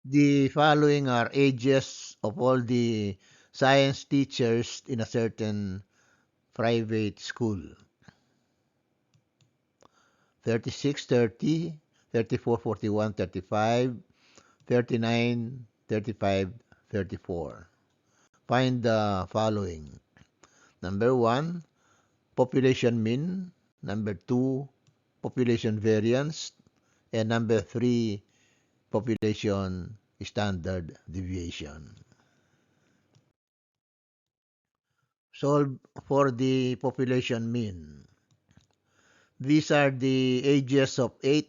The following are ages of all the science teachers in a certain private school: 36, 30, 34, 41, 35, 39, 35, 34. Find the following. Number 1, population mean. Number 2, population variance. And number 3, population standard deviation. Solve for the population mean. These are the ages of 8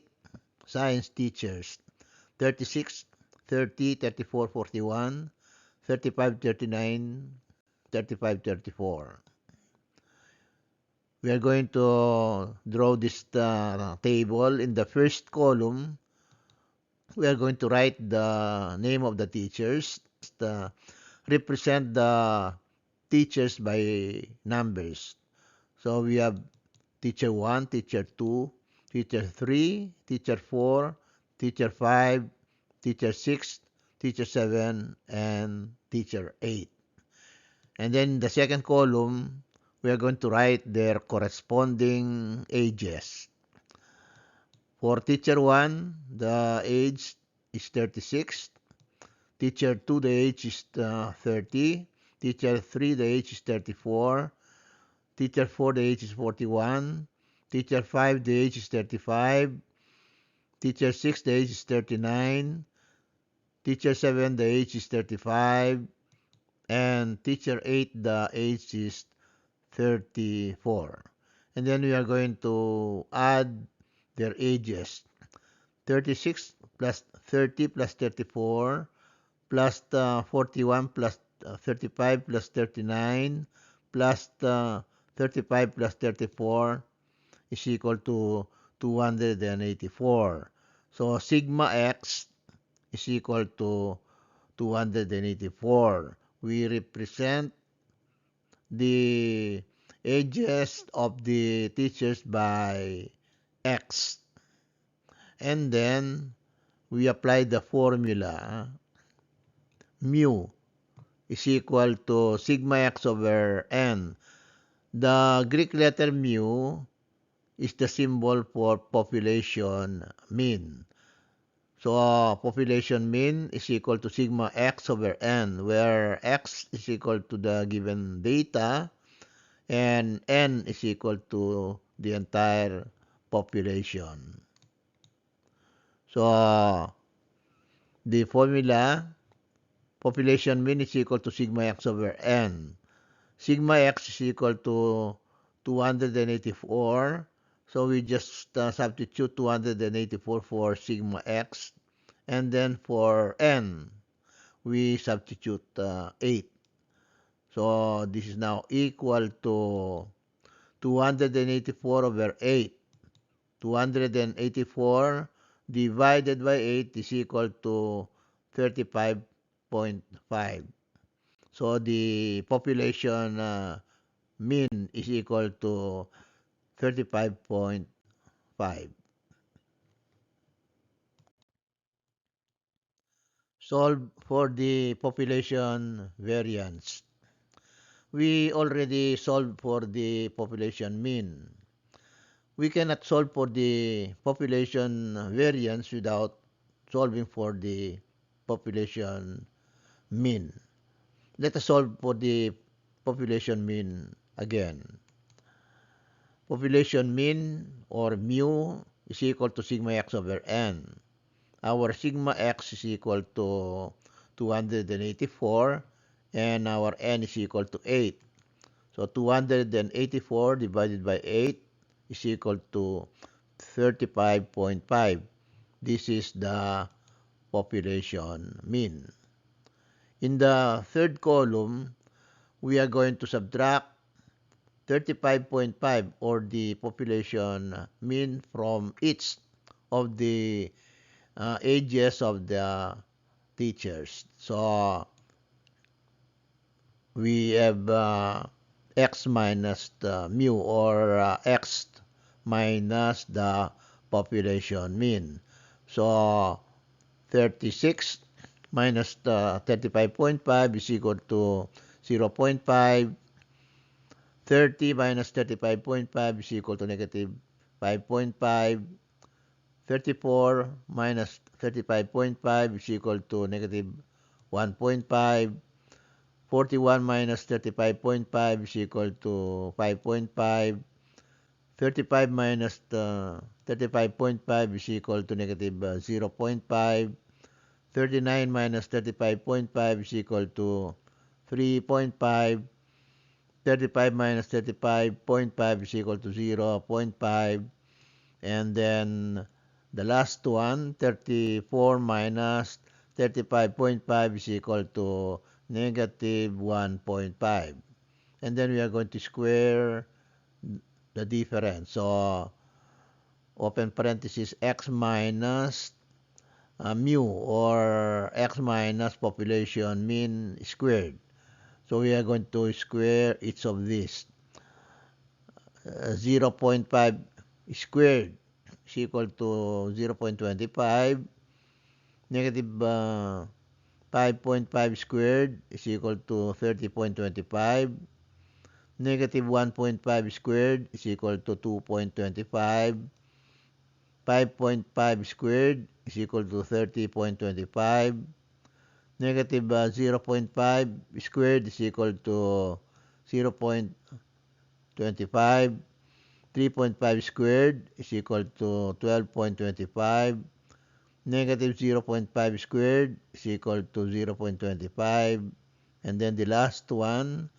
science teachers: 36, 30, 34, 41, 35, 39, 35, 34. We are going to draw this table. In the first column, we are going to write the name of the teachers, represent the teachers by numbers. So we have teacher 1, teacher 2, teacher 3, teacher 4, teacher 5, teacher 6, teacher 7, and teacher 8. And then in the second column, we are going to write their corresponding ages. For teacher 1, the age is 36. Teacher 2, the age is 30. Teacher 3, the age is 34. Teacher 4, the age is 41. Teacher 5, the age is 35. Teacher 6, the age is 39. Teacher 7, the age is 35. And teacher 8, the age is 34. And then we are going to add their ages. 36 plus 30 plus 34 plus 41 plus 35 plus 39 plus 35 plus 34 is equal to 284. So sigma x is equal to 284. We represent the ages of the teachers by x. And then we apply the formula. Mu is equal to sigma x over n. The Greek letter mu is the symbol for population mean. So population mean is equal to sigma x over n, where x is equal to the given data and n is equal to the entire population. So the formula, population mean is equal to sigma x over n. Sigma x is equal to 284. So we just substitute 284 for sigma x. And then for n, we substitute 8. So this is now equal to 284 over 8. 284 divided by 8 is equal to 35.5. So the population mean is equal to 35.5. Solve for the population variance. We already solved for the population mean. We cannot solve for the population variance without solving for the population mean. Let us solve for the population mean again. Population mean, or mu, is equal to sigma x over n. Our sigma x is equal to 284 and our n is equal to 8. So 284 divided by 8 is equal to 35.5. This is the population mean. In the third column, we are going to subtract 35.5, or the population mean, from each of the ages of the teachers. So we have x minus the mu, or x minus the population mean. So 36 minus 35.5 is equal to 0.5. 30 minus 35.5 is equal to negative 5.5. 34 minus 35.5 is equal to negative 1.5. 41 minus 35.5 is equal to 5.5. 35 minus 35.5 is equal to negative 0.5. 39 minus 35.5 is equal to 3.5. 35 minus 35.5 is equal to 0.5. And then the last one, 34 minus 35.5 is equal to negative 1.5. And then we are going to square the difference. So, open parenthesis, x minus mu, or x minus population mean squared. So we are going to square each of these. 0.5 squared is equal to 0.25. Negative 5.5 squared is equal to 30.25. Negative 1.5 squared is equal to 2.25. 5.5 squared is equal to 30.25. Negative 0.5 squared is equal to 0.25. 3.5 squared is equal to 12.25. Negative 0.5 squared is equal to 0.25. And then the last one,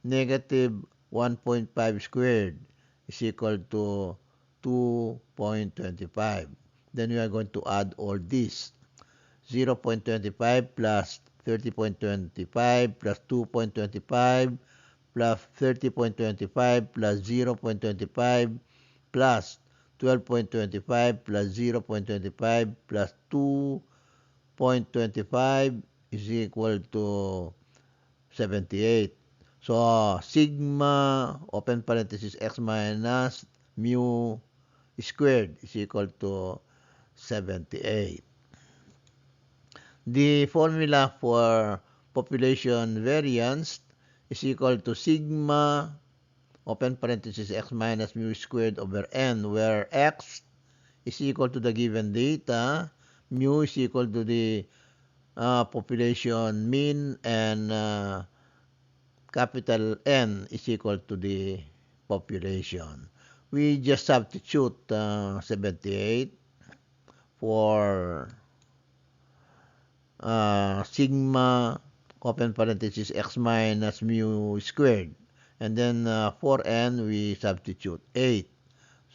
negative 1.5 squared is equal to 2.25. Then we are going to add all this. 0.25 plus 30.25 plus 2.25 plus 30.25 plus 0.25 plus 12.25 plus 0.25 plus 2.25 is equal to 78. So, sigma, open parenthesis, x minus mu squared is equal to 78. The formula for population variance is equal to sigma, open parenthesis, x minus mu squared over n, where x is equal to the given data, mu is equal to the population mean, and capital N is equal to the population. We just substitute 78 for sigma, open parenthesis, x minus mu squared. And then for n, we substitute 8.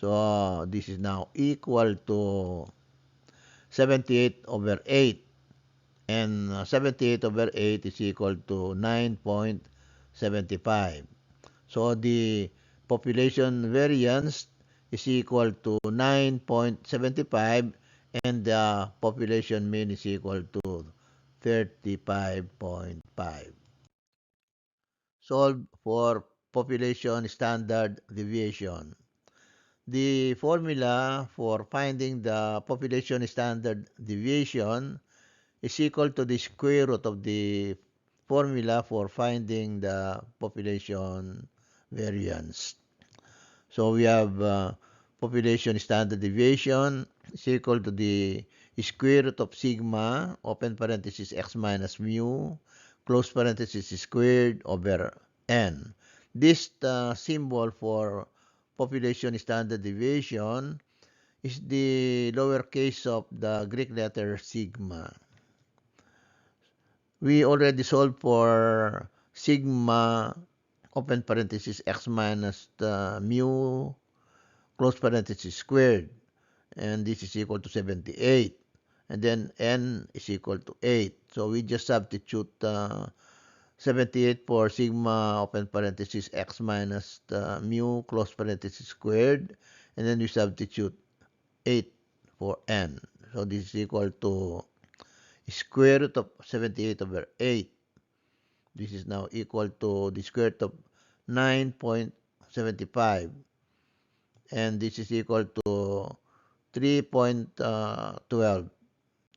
So this is now equal to 78 over 8. And 78 over 8 is equal to 9.75. So the population variance is equal to 9.75, and the population mean is equal to 35.5. Solve for population standard deviation. The formula for finding the population standard deviation is equal to the square root of the formula for finding the population variance. So we have population standard deviation is equal to the square root of sigma, open parenthesis, x minus mu, close parenthesis, squared over n. This symbol for population standard deviation is the lowercase of the Greek letter sigma. We already solved for sigma, open parenthesis, x minus mu, close parenthesis, squared. And this is equal to 78. And then n is equal to 8. So we just substitute 78 for sigma, open parenthesis, x minus mu, close parenthesis, squared. And then we substitute 8 for n. So this is equal to square root of 78 over 8. This is now equal to the square root of 9.75. And this is equal to 3.12.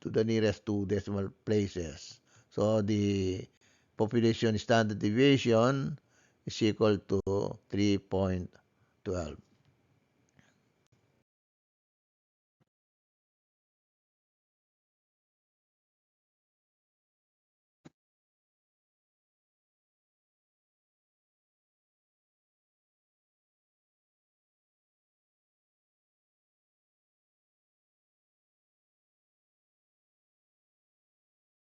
to the nearest two decimal places. So the population standard deviation is equal to 3.12.